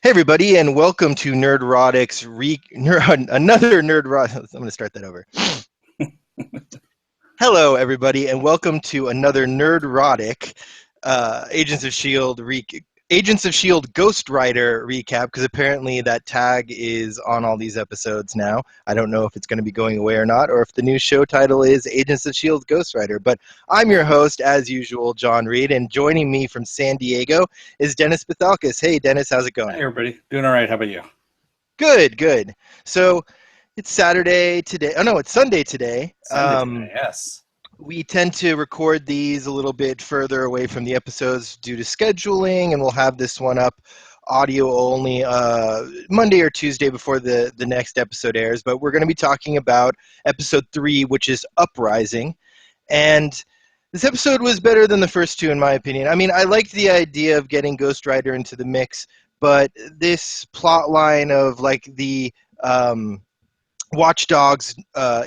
Hey everybody, and welcome to Nerdrotic's another Nerdrotic. I'm going to start that over. Hello, everybody, and welcome to another Nerdrotic Agents of Shield Ghostrider recap. Because apparently that tag is on all these episodes now. I don't know if it's going to be going away or not, or if the new show title is Agents of Shield Ghostrider. But I'm your host, as usual, John Reed, and joining me from San Diego is Dennis Bethalkis. Hey, Dennis, how's it going? Hey, everybody. Doing all right. How about you? Good, good. So it's Saturday today. Oh no, it's Sunday today. Sunday today, yes. We tend to record these a little bit further away from the episodes due to scheduling, and we'll have this one up audio only Monday or Tuesday before the next episode airs. But we're going to be talking about episode 3, which is Uprising. And this episode was better than the first two, in my opinion. I mean, I liked the idea of getting Ghostrider into the mix, but this plot line of like the watchdogs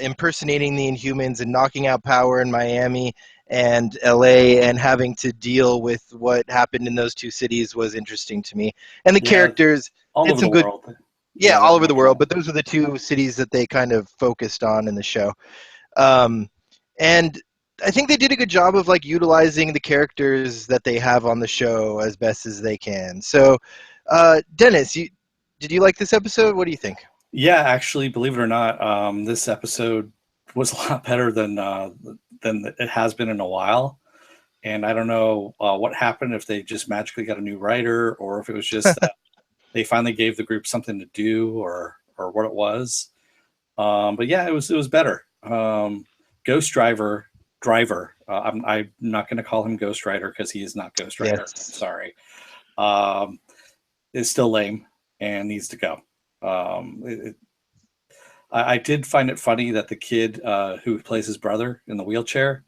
impersonating the Inhumans and knocking out power in Miami and LA and having to deal with what happened in those two cities was interesting to me. And the Yeah, characters all did over the some good, world. yeah, Yeah, all very over the much world, so. but those are the two cities that they kind of focused on in the show. Um, and I think they did a good job of like utilizing the characters that they have on the show as best as they can. So, Dennis, did you like this episode? What do you think? Yeah, actually, believe it or not, this episode was a lot better than it has been in a while. And I don't know what happened, if they just magically got a new writer, or if it was just that they finally gave the group something to do, or what it was. But yeah, it was better. Ghost Driver. I'm not going to call him Ghost Rider because he is not Ghost Rider. I'm Yes. sorry. Um, is still lame and needs to go. Um, it, I did find it funny that the kid who plays his brother in the wheelchair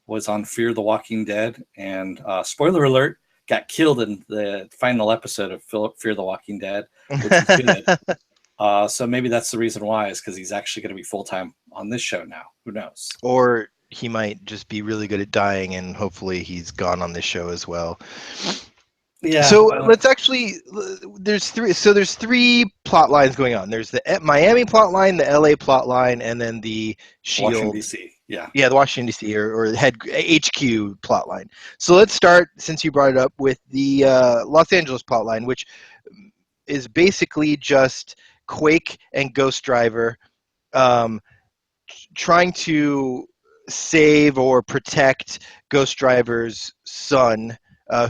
was on Fear the Walking Dead, and spoiler alert, got killed in the final episode of Fear the Walking Dead, which is good. So maybe that's the reason why, is because he's actually going to be full time on this show now. Who knows? Or he might just be really good at dying, and hopefully he's gone on this show as well. Yeah. So let's actually. There's three. So there's three plot lines going on. There's the Miami plot line, the LA plot line, and then the Washington Shield. D.C. Yeah. Yeah, the Washington D.C. or head HQ plot line. So let's start, since you brought it up, with the Los Angeles plot line, which is basically just Quake and Ghost Driver um, trying to save or protect Ghost Driver's son,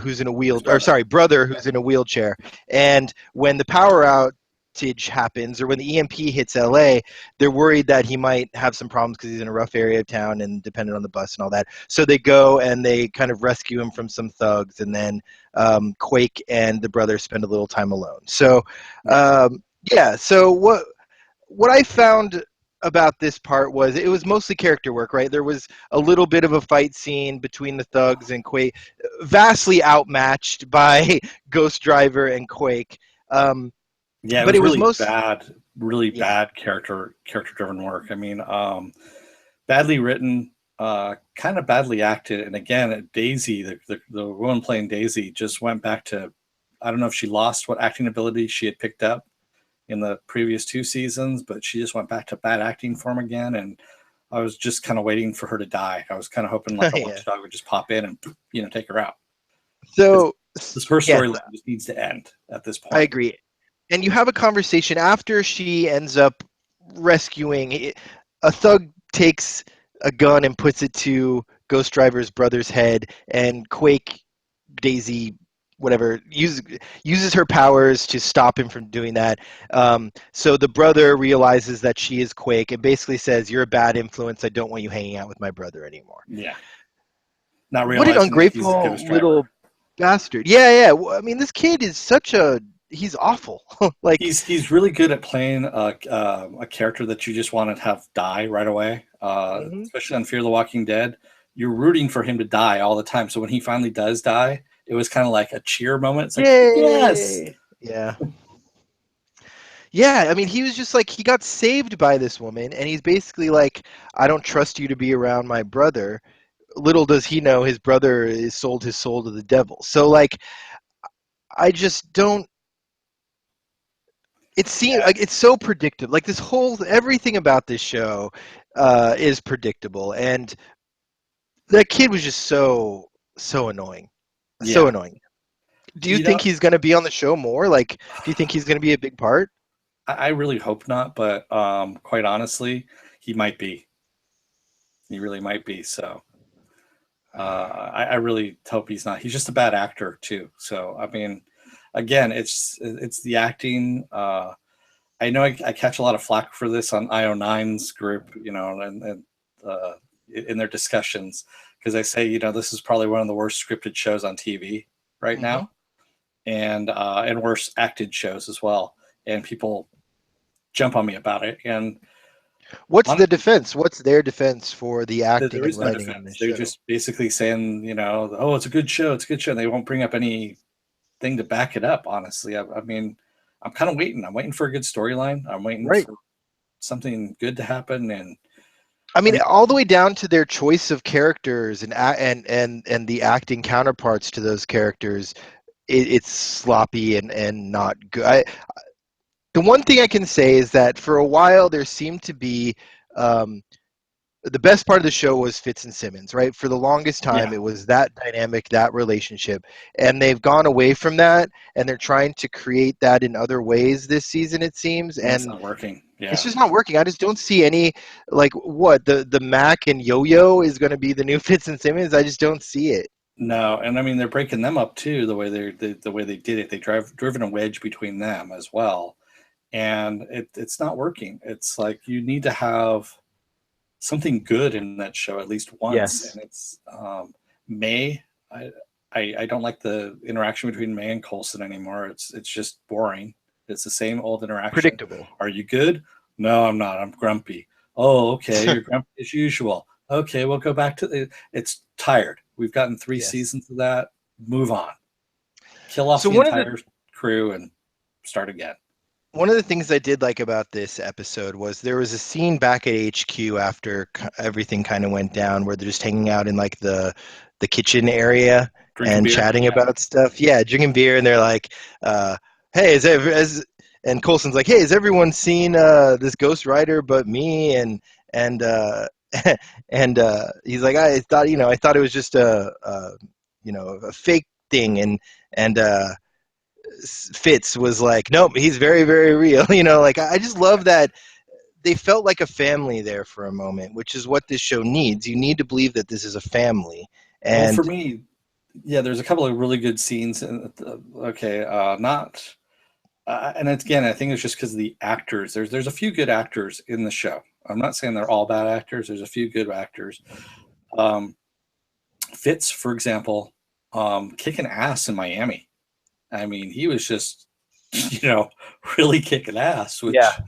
who's in a brother who's in a wheelchair. And when the power outage happens, or when the EMP hits LA, they're worried that he might have some problems because he's in a rough area of town and dependent on the bus and all that. So they go and they kind of rescue him from some thugs, and then Quake and the brother spend a little time alone. So, yeah. So what I found about this part was it was mostly character work, right? There was a little bit of a fight scene between the thugs and Quake, vastly outmatched by Ghost Driver and Quake. Yeah, it But was it was really yeah, bad character driven work. I mean, badly written, kind of badly acted, and again, Daisy, the woman playing Daisy, just went back to, I don't know if she lost what acting ability she had picked up in the previous two seasons, but she just went back to bad acting form again, and I was just kind of waiting for her to die. I was kind of hoping like a yeah. watchdog would just pop in and take her out, because So her yes, storyline just needs to end at this I point. agree. And you have a conversation after she ends up rescuing a thug takes a gun and puts it to Ghost Driver's brother's head, and Quake Daisy whatever uses her powers to stop him from doing that. So the brother realizes that she is Quake and basically says, "You're a bad influence. I don't want you hanging out with my brother anymore." Yeah, not What an realizing that he's a ungrateful ghost driver. little bastard. Yeah, yeah. I mean, this kid is he's awful. Like, He's really good at playing a character that you just want to have die right away. mhm. Especially on Fear the Walking Dead, you're rooting for him to die all the time. So when he finally does die, it was kind of like a cheer moment. It's like, yes, Yay. Yeah. Yeah, I mean, he was just like, he got saved by this woman, and he's basically like, I don't trust you to be around my brother. Little does he know his brother is sold his soul to the devil. So, like, I just don't. it seems like it's so predictable. Like this whole everything about this show is predictable, and that kid was just so annoying, so Yeah. annoying. Do you You think know, he's going to be on the show more? Like, do you think he's going to be a big part? I really hope not, but quite honestly, he might be. He really might be. So I really hope he's not. He's just a bad actor too. So I mean, again, it's the acting. I know I catch a lot of flack for this on IO9's group, and in their discussions because I say, this is probably one of the worst scripted shows on TV right Hmm. now, and worst acted shows as well. And people jump on me about it. And What's the honestly, defense? What's their defense for the acting there and is no writing in this defense. They're show? just basically saying, oh, it's a good show. It's a good show. And they won't bring up anything to back it up, honestly. I mean, I'm kind of waiting. I'm waiting for a good storyline. I'm waiting Right. for something good to happen. And I I mean, mean, all the way down to their choice of characters and the acting counterparts to those characters, it's sloppy and not good. The one thing I can say is that for a while there seemed to be um, the best part of the show was Fitz and Simmons, right? For the longest time, yeah, it was that dynamic, that relationship, and they've gone away from that, and they're trying to create that in other ways this season, it seems, and it's and not working. it's Yeah. just not working. I just don't see any like what the Mac and Yo-Yo is going to be the new Fitz and Simmons. I just don't see it. No, and I mean they're breaking them up too. The way they did it, they driven a wedge between them as well, and it's not working. It's like you need to have something good in that show at least once, Yes, and it's May. I, I don't like the interaction between May and Coulson anymore. It's just boring. It's the same old interaction. predictable. Are you good? No, I'm not. I'm grumpy. Oh, okay. You're grumpy as usual. Okay, we'll go back to it's tired. We've gotten three Yes. seasons of that. Move on. Kill off So the one of the entire crew and start again. one of the things I did like about this episode was there was a scene back at HQ after everything kind of went down where they're just hanging out in like the kitchen area Drinking and beer. chatting Yeah. about stuff. Yeah, drinking beer, and they're like, "Hey, and Colson's like, "Hey, has everyone seen this Ghostrider but me?" And and he's like, I thought it was just a fake thing, and Fitz was like, nope, he's very, very real. Like I just love that they felt like a family there for a moment, which is what this show needs. You need to believe that this is a family. Well, for And me, yeah, there's a couple of really good scenes. And okay, not. And again, I think it's just because of the actors. There's a few good actors in the show. I'm not saying they're all bad actors. There's a few good actors. Um, Fitz, for example, kicking ass in Miami. I mean, he was just, really kicking ass, yeah, which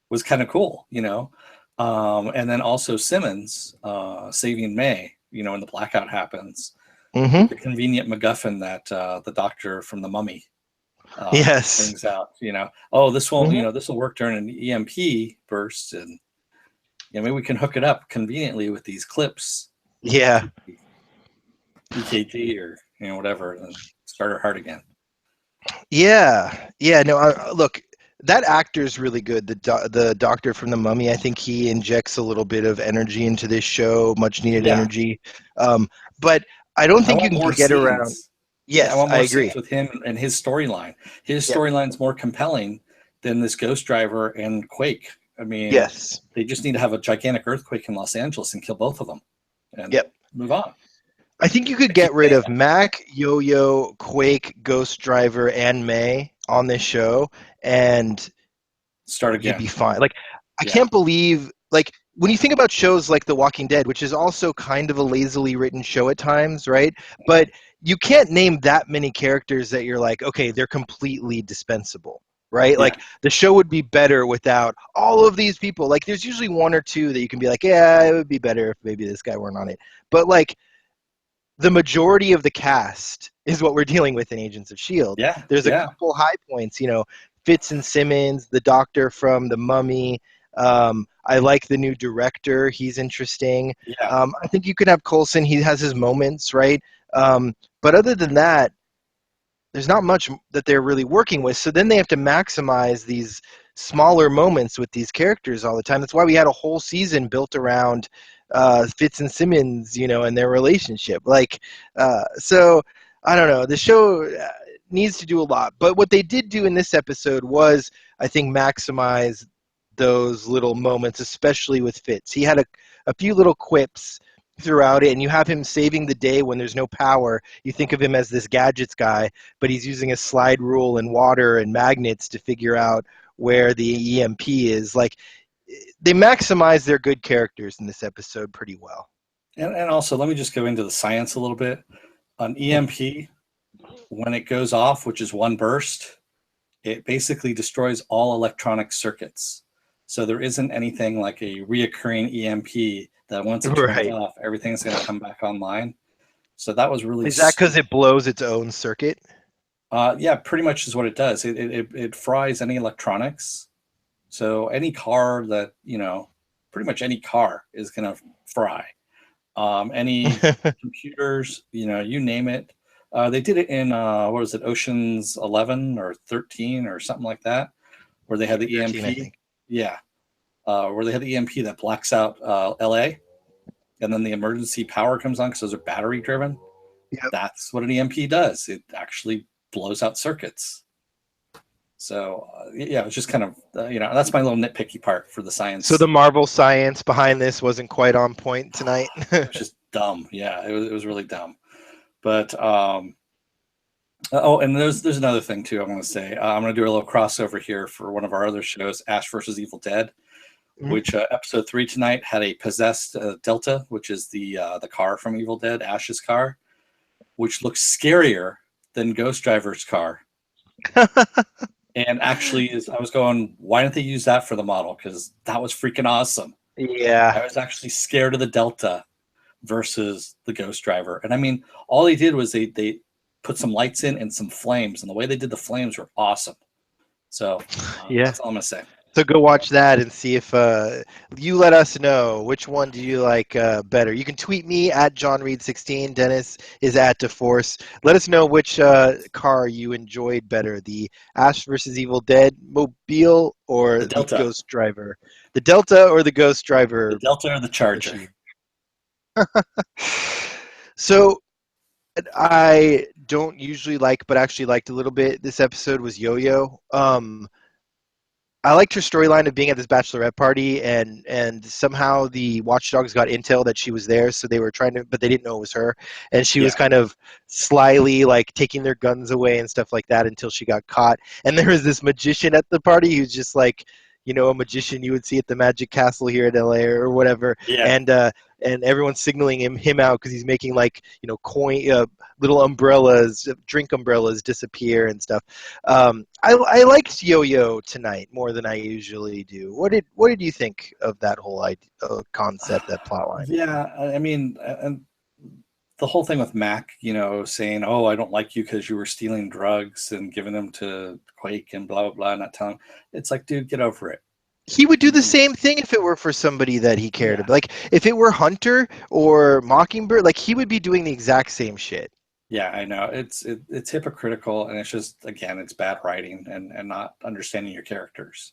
was kind of cool, and then also Simmons saving May, when the blackout happens. hmm, The convenient MacGuffin that the doctor from the Mummy yes, brings out. Oh, this won't, hmm, this will work during an EMP burst, and maybe we can hook it up conveniently with these clips yeah, to EKG or whatever, and start her heart again. yeah. No, look, that actor is really good. The doctor from the Mummy. I think he injects a little bit of energy into this show, much needed Yeah, energy. But I don't I think you want can more get around. scenes. Yeah, I Yes, want I more scenes agree. with him and his storyline. His Yep. storyline's more compelling than this Ghostrider and Quake. I mean, Yes. they just need to have a gigantic earthquake in Los Angeles and kill both of them and Yep. move on. I think you I could keep get rid saying of that. Mac, Yo-Yo, Quake, Ghost Driver, and May on this show, and Start you'd again. be fine. Like, I Yeah. can't believe, like, when you think about shows like The Walking Dead, which is also kind of a lazily written show at times, right? But you can't name that many characters that you're like, okay, they're completely dispensable, right? Yeah. Like, the show would be better without all of these people. Like, there's usually one or two that you can be like, yeah, it would be better if maybe this guy weren't on it. But, like, the majority of the cast is what we're dealing with in Agents of Shield. Yeah. There's a Yeah. couple high points, Fitz and Simmons, the Doctor from The Mummy. I like the new director; he's interesting. Yeah. I think you could have Coulson; he has his moments, right? But other than that, there's not much that they're really working with. So then they have to maximize these smaller moments with these characters all the time. That's why we had a whole season built around Fitz and Simmons, and their relationship. So I don't know. The show needs to do a lot, but what they did do in this episode was, I think, maximize those little moments, especially with Fitz. He had a few little quips throughout it, and you have him saving the day when there's no power. You think of him as this gadgets guy, but he's using a slide rule and water and magnets to figure out where the EMP is. Like, they maximize their good characters in this episode pretty well. And also, let me just go into the science a little bit. An EMP, when it goes off, which is one burst, it basically destroys all electronic circuits. So there isn't anything like a reoccurring EMP that once it turns off, everything's going to come back online. So that was really... Is that because it blows its own circuit? Yeah, pretty much is what it does. It fries any electronics. So any car that, pretty much any car is going to fry. Any computers, you name it. They did it in, Ocean's 11 or 13 or something like that, where they had the 13, EMP. Yeah. Where they had the EMP that blacks out LA, and then the emergency power comes on because those are battery driven. Yep. That's what an EMP does. It actually blows out circuits. So, yeah, it's just kind of, that's my little nitpicky part for the science. So the Marvel science behind this wasn't quite on point tonight? It was just dumb. Yeah, it was really dumb. But, and there's another thing, too, I want to say. I'm going to do a little crossover here for one of our other shows, Ash versus Evil Dead, which episode 3 tonight had a possessed Delta, which is the car from Evil Dead, Ash's car, which looks scarier than Ghostrider's car. And actually, I was going, why didn't they use that for the model? Because that was freaking awesome. Yeah. I was actually scared of the Delta versus the Ghostrider. And I mean, all they did was they put some lights in and some flames. And the way they did the flames were awesome. So that's all I'm going to say. So go watch that and see if you let us know which one do you like better. You can tweet me at JohnReed16. Dennis is at DeForce. Let us know which car you enjoyed better, the Ash versus Evil Dead Mobile or the Ghostrider. The Delta or the Ghostrider? The Delta or the Charger. So I don't usually like, but actually liked a little bit this episode was Yo-Yo. I liked her storyline of being at this bachelorette party, and somehow the watchdogs got intel that she was there, so they were trying to, but they didn't know it was her. And she was kind of slyly like taking their guns away and stuff like that until she got caught. And there was this magician at the party who's just like, a magician you would see at the Magic Castle here in LA or whatever. Yeah. And everyone's signaling him out because he's making coin little umbrellas, drink umbrellas disappear and stuff. I liked Yo-Yo tonight more than I usually do. What did you think of that whole concept, that plot line? Yeah, I mean, and the whole thing with Mac, saying, "Oh, I don't like you because you were stealing drugs and giving them to Quake and blah blah blah," not telling. It's like, dude, get over it. He would do the same thing if it were for somebody that he cared about. Like if it were Hunter or Mockingbird, like he would be doing the exact same shit. Yeah, I know. It's hypocritical, and it's just, again, it's bad writing and not understanding your characters,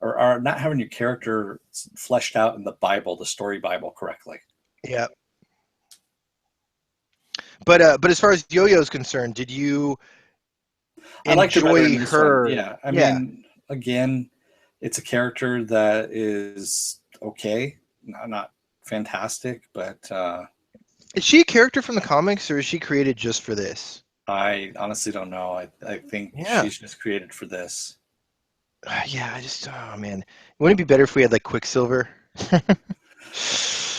or not having your character fleshed out in the Bible, the story Bible, correctly. Yeah. But as far as Yo-Yo is concerned, did you enjoy her? Yeah, I mean, again, it's a character that is okay, not fantastic, but is she a character from the comics, or is she created just for this? I honestly don't know. I think she's just created for this. Oh man, wouldn't it be better if we had like Quicksilver?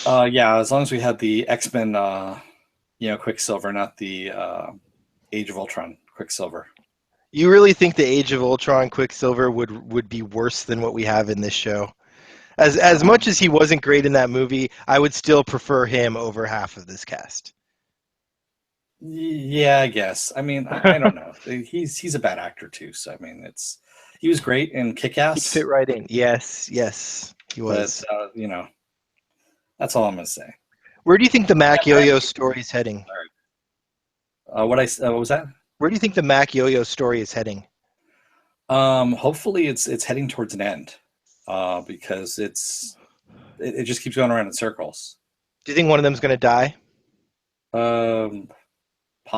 Yeah, as long as we had the X-Men, Quicksilver, not the Age of Ultron Quicksilver. You really think the Age of Ultron Quicksilver would be worse than what we have in this show? As much as he wasn't great in that movie, I would still prefer him over half of this cast. Yeah, I guess. I mean, I don't know. He's a bad actor too, so I mean, he was great in Kick-Ass. He fit right in. Yes, he was. But that's all I'm gonna say. Where do you think the Mac Yo-Yo story is heading? What was that? Where do you think the Mac Yo-Yo story is heading? Hopefully it's heading towards an end, because it just keeps going around in circles. Do you think one of them's going to die? Um,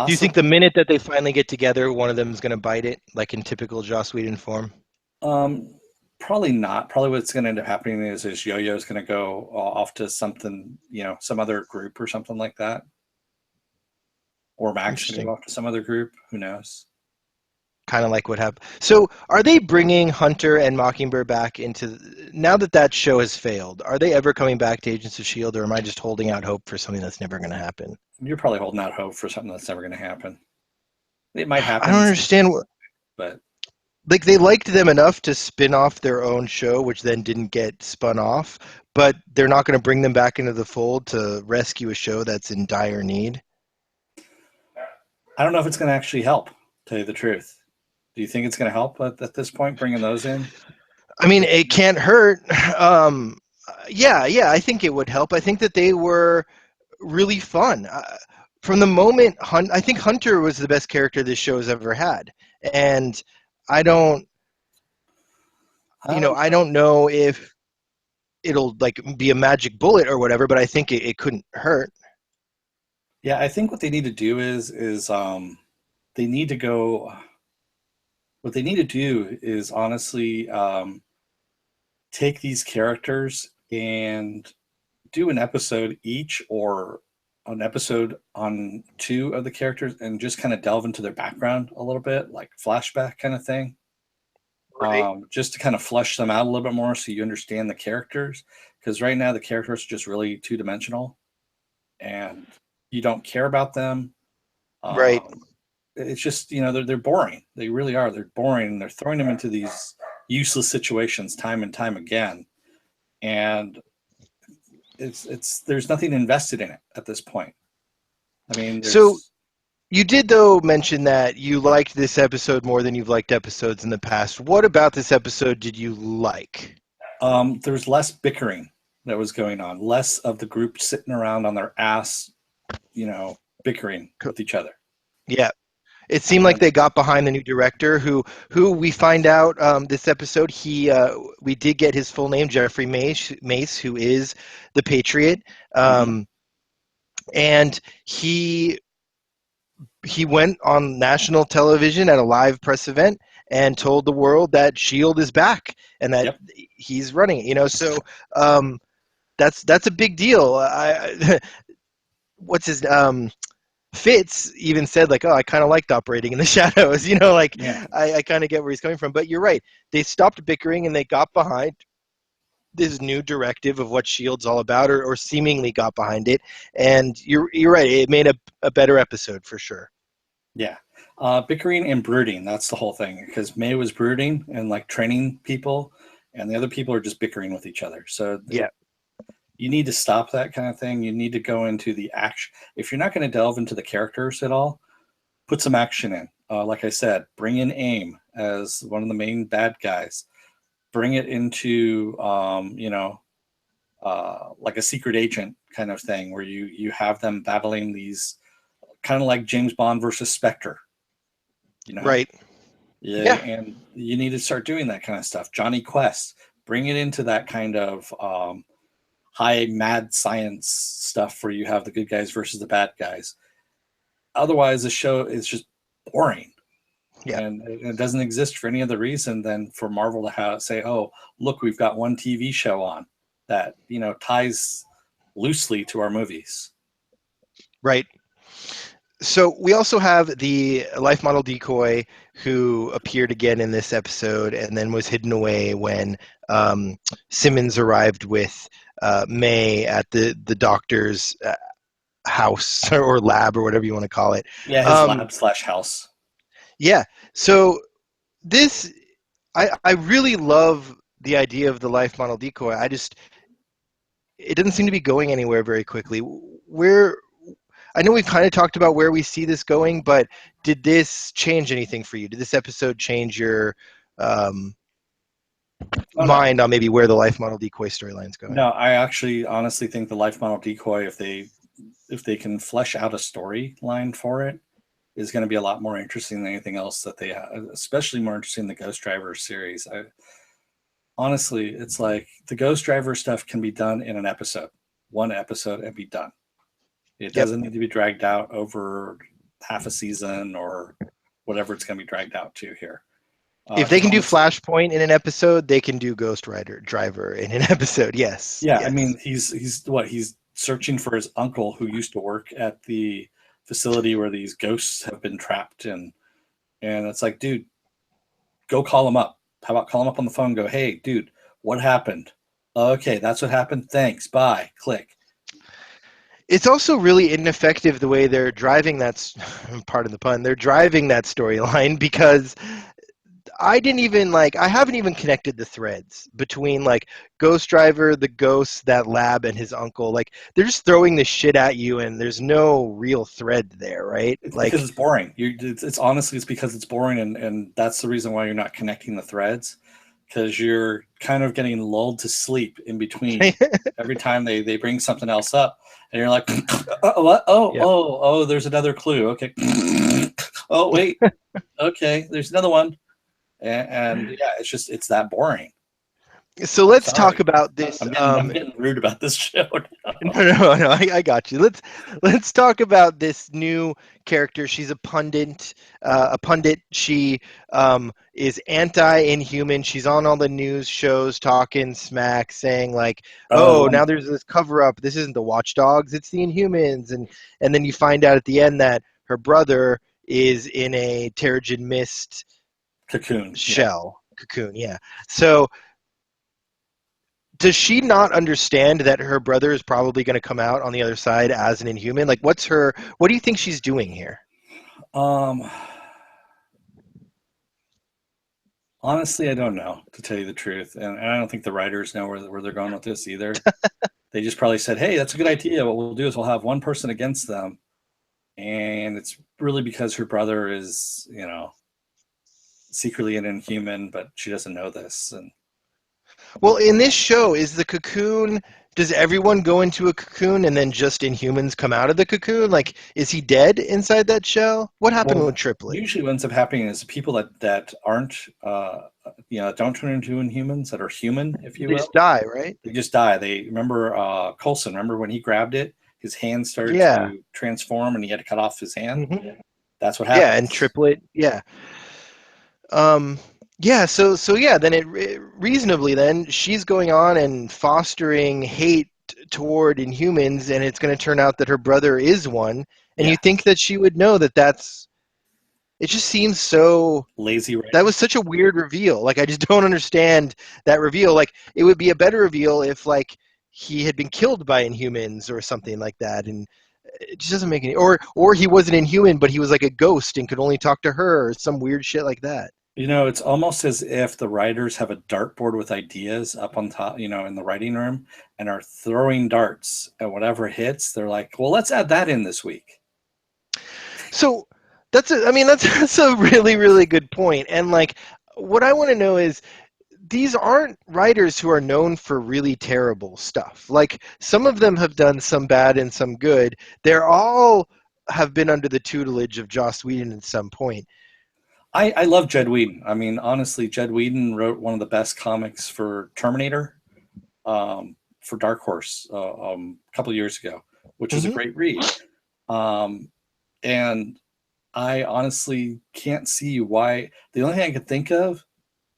Do you think the Possibly. minute that they finally get together, one of them is going to bite it, like in typical Joss Whedon form? Um, Probably not. Probably what's going to end up happening is Yo-Yo is going to go off to something, some other group or something like that, or Mac's going to Interesting. go off to some other group. Who knows? Kind of like what happened. So, are they bringing Hunter and Mockingbird back into now that that show has failed? Are they ever coming back to Agents of Shield, or am I just holding out hope for something that's never going to happen? You're probably holding out hope for something that's never going to happen. It might I happen don't in some, understand. but Like they liked them enough to spin off their own show, which then didn't get spun off, but they're not going to bring them back into the fold to rescue a show that's in dire need. I don't know if it's going to actually help. To tell you the truth, do you think it's going to help at this point bringing those in? I mean, it can't hurt. Um, yeah, I think it would help. I think that they were really fun. From the moment, I think Hunter was the best character this show has ever had, and I don't, Um, I don't know if it'll like be a magic bullet or whatever, but I think it couldn't hurt. yeah, I think what they need to do is they need to go. What they need to do is honestly take these characters and do an episode each, or an episode on two of the characters, and just kind of delve into their background a little bit, like flashback kind of thing, Right. just to kind of flesh them out a little bit more so you understand the characters. Because right now the characters are just really two dimensional, and you don't care about them. Right. Um, it's just they're boring. They really are. They're boring, and they're throwing them into these useless situations time and time again, and it's there's nothing invested in it at this point. I mean, So there's you did though mention that you liked this episode more than you've liked episodes in the past. What about this episode did you like? there's less bickering that was going on, less of the group sitting around on their ass, you know, bickering with each other. Yeah, it seemed like And they got behind the new director, who we find out this episode. We did get his full name, Jeffrey Mace, who is the Patriot, mhm, um, and he went on national television at a live press event and told the world that Shield is back and that yep, he's running it. So um, that's a big deal. What's his Fitz even said like, oh, I kind of liked operating in the shadows. Like yeah, I kind of get where he's coming from. But you're right. They stopped bickering and they got behind this new directive of what Shield's all about, or seemingly got behind it. And you're right. It made a better episode for sure. yeah. Bickering and brooding. That's the whole thing. Because May was brooding and like training people, and the other people are just bickering with each other. So Yeah. you need to stop that kind of thing. You need to go into the action. If you're not going to delve into the characters at all, put some action in. Like I said, bring in AIM as one of the main bad guys. Bring it into, like a secret agent kind of thing, where you have them battling these, kind of like James Bond versus Spectre. You know, Right. yeah, Yeah. and you need to start doing that kind of stuff. Johnny Quest, bring it into that kind of high mad science stuff where you have the good guys versus the bad guys. Otherwise, the show is just boring, Yeah. and it doesn't exist for any other reason than for Marvel to say, "Oh, look, we've got one TV show on that ties loosely to our movies." Right. So we also have the life model decoy who appeared again in this episode and then was hidden away when Simmons arrived with May at the doctor's house or lab or whatever you want to call it. Yeah, his Um, lab slash house. yeah. So this, I really love the idea of the life model decoy. It doesn't seem to be going anywhere very quickly. Where I know we've kind of talked about where we see this going, but did this change anything for you? Did this episode change your um, Oh no, mind on maybe where the life model decoy storyline's going? no, I actually honestly think the life model decoy, if they can flesh out a storyline for it, is going to be a lot more interesting than anything else that they have, especially more interesting than the Ghostrider series. Honestly, it's like the Ghostrider stuff can be done in an episode, one episode, and be done. It Yep. doesn't need to be dragged out over half a season or whatever it's going to be dragged out to here. If they can do Honestly, Flashpoint in an episode, they can do Ghostrider Driver in an episode. Yes. yeah, I Yes. mean, he's searching for his uncle who used to work at the facility where these ghosts have been trapped in, and it's like, dude, go call him up. How about call him up on the phone? And go, hey, dude, what happened? Okay, that's what happened. Thanks. Bye. Click. It's also really ineffective the way they're driving that. Pardon the pun. They're driving that storyline because I didn't even like. I haven't even connected the threads between like Ghost Driver, the ghost, that lab, and his uncle. Like they're just throwing this shit at you, and there's no real thread there, right? It's because Like it's boring. It's honestly, it's because it's boring, and that's the reason why you're not connecting the threads, because you're kind of getting lulled to sleep in between every time they bring something else up, and you're like, what? yeah. Oh, there's another clue. Okay. Oh, wait. Okay, there's another one. And yeah, it's that boring. So I'm let's talk sorry. about this. I'm getting rude about this show now. No. I got you. Let's talk about this new character. She's a pundit. A pundit. She is anti-Inhuman. She's on all the news shows talking smack, saying like, "Oh, now there's this cover-up. This isn't the Watchdogs. It's the Inhumans." And then you find out at the end that her brother is in a Terrigen Mist Cocoon. shell cocoon. Yeah. So does she not understand that her brother is probably going to come out on the other side as an Inhuman? Like, what do you think she's doing here? Yeah. Honestly, I don't know, to tell you the truth, and I don't think the writers know where they're going with this either. They just probably said, "Hey, that's a good idea. What we'll do is we'll have one person against them," and it's really because her brother is, secretly an Inhuman, but she doesn't know this. And Well, in this show, is the cocoon, does everyone go into a cocoon and then just Inhumans come out of the cocoon? Like, is he dead inside that shell? What happened with well, Triplet? usually what ends up happening is people that aren't, don't turn into Inhumans, that are human, if you They will, just die, right? they just die. They remember Coulson. Remember when he grabbed it, his hand started Yeah. to transform, and he had to cut off his hand. Hmm. That's what Yeah, and happens. Triplet, yeah. Um, yeah, so yeah, then reasonably then she's going on and fostering hate toward Inhumans, and it's going to turn out that her brother is one, and you Yeah, think that she would know that that's. It just seems so. lazy That writing. was such a weird reveal. Like I just don't understand that reveal. Like it would be a better reveal if like he had been killed by Inhumans or something like that, and it just doesn't make any. Or he wasn't Inhuman, but he was like a ghost and could only talk to her, or some weird shit like that. It's almost as if the writers have a dartboard with ideas up on top, in the writing room, and are throwing darts at whatever hits. They're like, well, let's add that in this week. So I mean that's a really really good point. And like what I want to know is these aren't writers who are known for really terrible stuff. Like some of them have done some bad and some good. They're all have been under the tutelage of Joss Whedon at some point. I love Jed Whedon. I mean, honestly, Jed Whedon wrote one of the best comics for Terminator, for Dark Horse, a couple of years ago, which was a Hmm. great read. Um, and I honestly can't see why. The only thing I can think of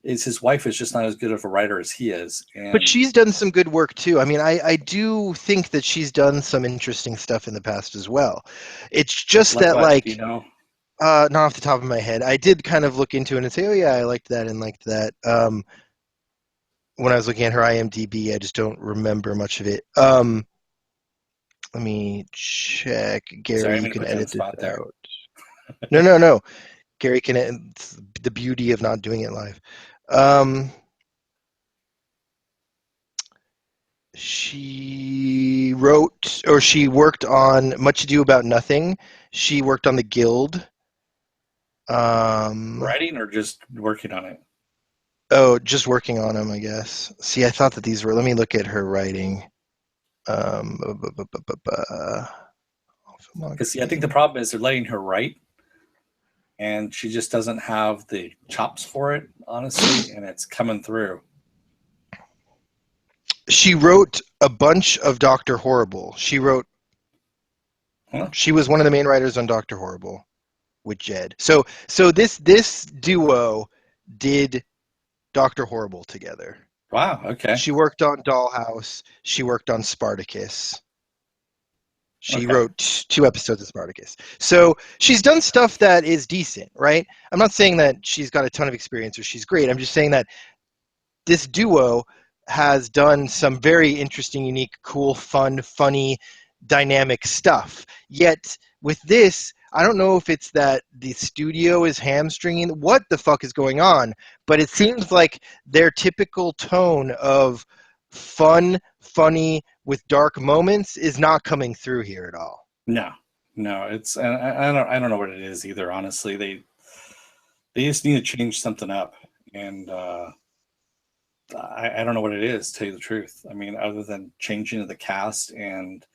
is his wife is just not as good of a writer as he is. But And she's done some good work too. I mean, I do think that she's done some interesting stuff in the past as well. It's just like that what? Do you like know? not off the top of my head. I did kind of look into it and say, oh yeah, I liked that and liked that. When I was looking at her IMDb, I just don't remember much of it. Let me check. Sorry, Gary, I'm you going to can put you on the edit this spot there. out. No. Gary can. It's the beauty of not doing it live. She wrote or she worked on Much Ado About Nothing. She worked on The Guild. Um, Writing or just working on it? oh, just working on them, I guess. See, I thought that these were. Let me look at her writing. Um, Because see, I think filmography. the problem is they're letting her write, and she just doesn't have the chops for it, honestly, and it's coming through. She wrote a bunch of Doctor Horrible. She was one of the main writers on Doctor Horrible with Jed. So this duo did Doctor Horrible together. Wow. Okay. She worked on Dollhouse. She worked on Spartacus. She Okay. wrote 2 episodes of Spartacus. So she's done stuff that is decent, right? I'm not saying that she's got a ton of experience or she's great. I'm just saying that this duo has done some very interesting, unique, cool, fun, funny, dynamic stuff. Yet with this, I don't know if it's that the studio is hamstringing what the fuck is going on, but it seems like their typical tone of fun, funny, with dark moments is not coming through here at all. No, it's and I don't know what it is either. Honestly, they just need to change something up, and I don't know what it is. To tell you the truth, I mean, other than changing the cast and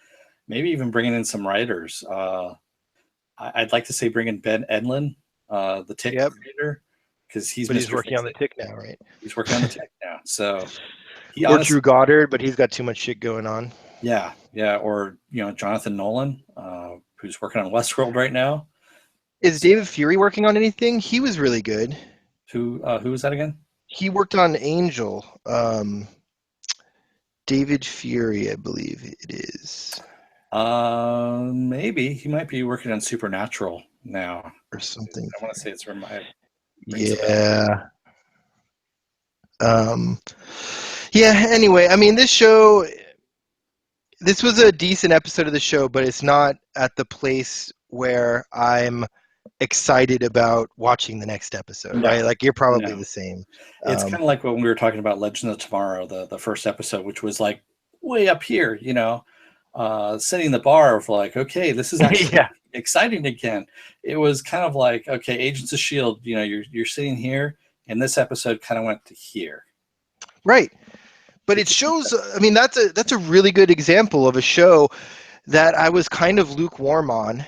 maybe even bringing in some writers. I'd like to say bring in Ben Edlund, the Tick creator, because he's working on the Tick now, right? He's working on the Tick now, so Drew Goddard, but he's got too much shit going on. Yeah, or Jonathan Nolan, who's working on Westworld right now. Is David Fury working on anything? He was really good. Who was that again? He worked on Angel. David Fury, I believe it is. Maybe he might be working on Supernatural now or something. I want to say it's from my. Yeah. Yeah. Anyway, I mean, this was a decent episode of the show, but it's not at the place where I'm excited about watching the next episode, right? Like you're probably the same. It's kind of like when we were talking about Legends of Tomorrow, the first episode, which was like way up here, setting the bar of like, okay, this is actually exciting again. It was kind of like, okay, Agents of S.H.I.E.L.D., you're sitting here, and this episode kind of went to here. Right. But it shows, I mean, that's a really good example of a show that I was kind of lukewarm on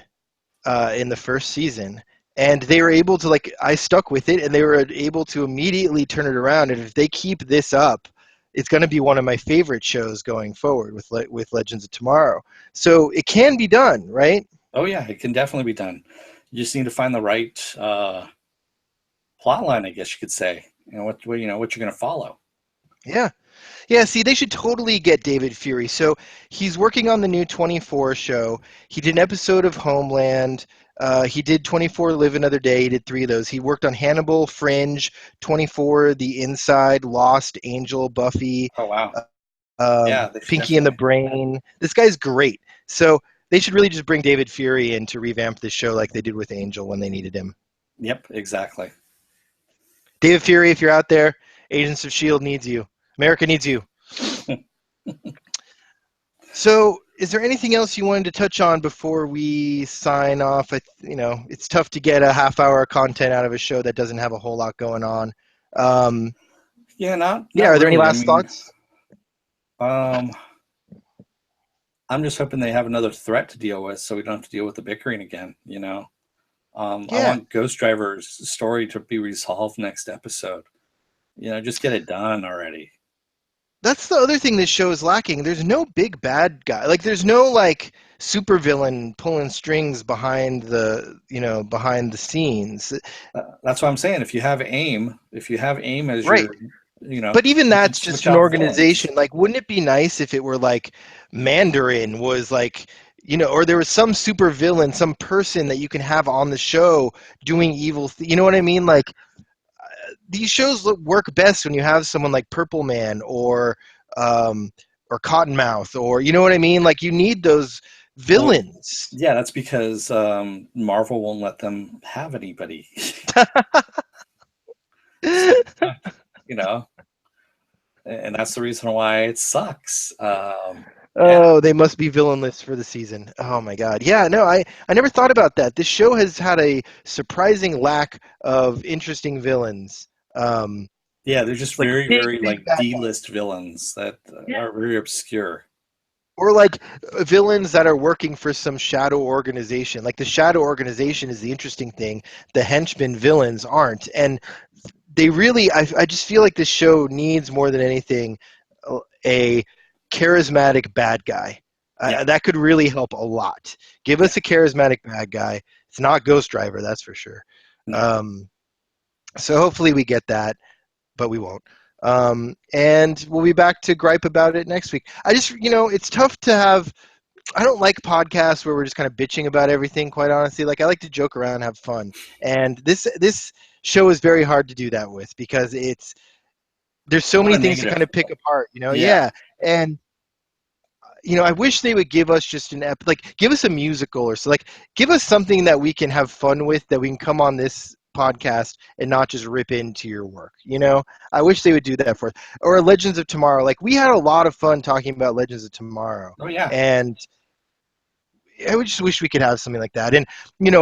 in the first season. And they were able to, I stuck with it, and they were able to immediately turn it around. And if they keep this up, it's going to be one of my favorite shows going forward with Legends of Tomorrow. So it can be done, right? Oh, yeah, it can definitely be done. You just need to find the right plot line, I guess you could say. What you're going to follow. Yeah. Yeah, see, they should totally get David Fury. So he's working on the new 24 show. He did an episode of Homeland. He did 24 Live Another Day. He did 3 of those. He worked on Hannibal, Fringe, 24, The Inside, Lost, Angel, Buffy. Oh, wow. Pinky and the Brain. This guy's great. So they should really just bring David Fury in to revamp this show like they did with Angel when they needed him. Yep, exactly. David Fury, if you're out there, Agents of S.H.I.E.L.D. needs you. America needs you. So, is there anything else you wanted to touch on before we sign off? It's tough to get a half-hour content out of a show that doesn't have a whole lot going on. Not are there any last thoughts? I'm just hoping they have another threat to deal with, so we don't have to deal with the bickering again. I want Ghostrider's story to be resolved next episode. Just get it done already. That's the other thing this show is lacking. There's no big bad guy. There's no supervillain pulling strings behind the scenes. That's what I'm saying. If you have AIM as right. your, but even that's just an organization. Villains. Wouldn't it be nice if it were Mandarin was or there was some supervillain, some person that you can have on the show doing evil. You know what I mean? These shows work best when you have someone like Purple Man or Cottonmouth, or you know what I mean? You need those villains. Well, yeah, that's because Marvel won't let them have anybody. And that's the reason why it sucks. They must be villainless for the season. Oh my god. Yeah, no, I never thought about that. This show has had a surprising lack of interesting villains. They're just very, very D-list villains that are very obscure. Or like villains that are working for some shadow organization. Like the shadow organization is the interesting thing. The henchmen villains aren't. And they really, I just feel like this show needs more than anything a charismatic bad guy. Yeah, That could really help a lot. Give yeah, us a charismatic bad guy. It's not Ghostrider, that's for sure. no, Um, so hopefully we get that, but we won't. And we'll be back to gripe about it next week. I just, it's tough to have. I don't like podcasts where we're just kind of bitching about everything. Quite honestly, like I like to joke around, and have fun, and this show is very hard to do that with because there's a so lot many of things to kind negative. of pick apart. Yeah, Yeah, and I wish they would give us just like give us a musical or so, like give us something that we can have fun with, that we can come on this podcast and not just rip into your work. I wish they would do that for us. Or Legends of Tomorrow. Like we had a lot of fun talking about Legends of Tomorrow, oh yeah, and I would just wish we could have something like that. And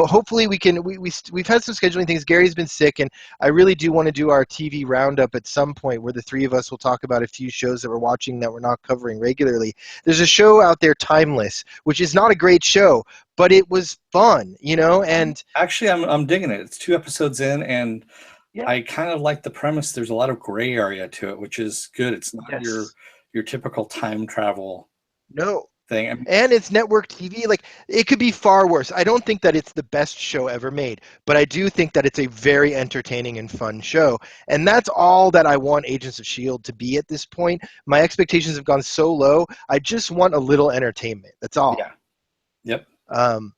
hopefully we can. We've had some scheduling things. Gary's been sick, and I really do want to do our TV roundup at some point where the three of us will talk about a few shows that we're watching that we're not covering regularly. There's a show out there, Timeless, which is not a great show, but it was fun. And actually, I'm digging it. It's 2 episodes in, and yeah, I kind of like the premise. There's a lot of gray area to it, which is good. It's not your yes, typical time travel no. thing. I mean, And it's network TV. Like it could be far worse. I don't think that it's the best show ever made, but I do think that it's a very entertaining and fun show. And that's all that I want Agents of Shield to be at this point. My expectations have gone so low. I just want a little entertainment. That's all. yeah, yep, Um,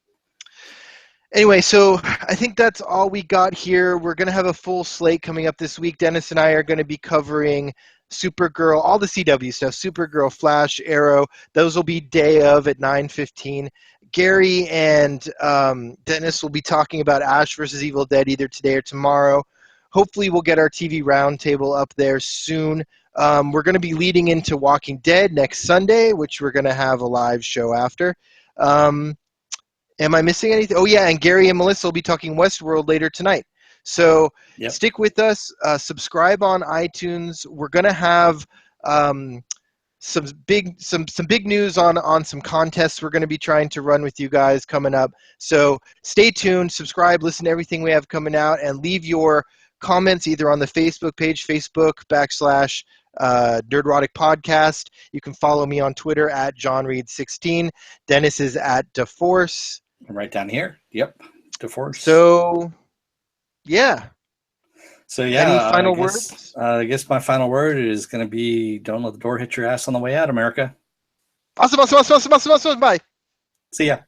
Anyway, so I think that's all we got here. We're going to have a full slate coming up this week. Dennis and I are going to be covering Supergirl, all the CW stuff, Supergirl, Flash, Arrow. Those will be day of at 9:15. Gary and Dennis will be talking about Ash versus Evil Dead either today or tomorrow. Hopefully, we'll get our TV roundtable up there soon. We're going to be leading into Walking Dead next Sunday, which we're going to have a live show after. Um, Am I missing anything? Oh, yeah, and Gary and Melissa will be talking Westworld later tonight. So yep, stick with us. Subscribe on iTunes. We're going to have um, some big news on some contests we're going to be trying to run with you guys coming up. So stay tuned, subscribe, listen to everything we have coming out, and leave your comments either on the Facebook page, Facebook / Nerdrotic Podcast. You can follow me on Twitter at JohnReed16. Dennis is at DeForce. right down here. Yep, divorce. So, yeah. So yeah, Any final words? I guess my final word is going to be: don't let the door hit your ass on the way out, America. Awesome, awesome, awesome, awesome, awesome, awesome. Bye. See ya.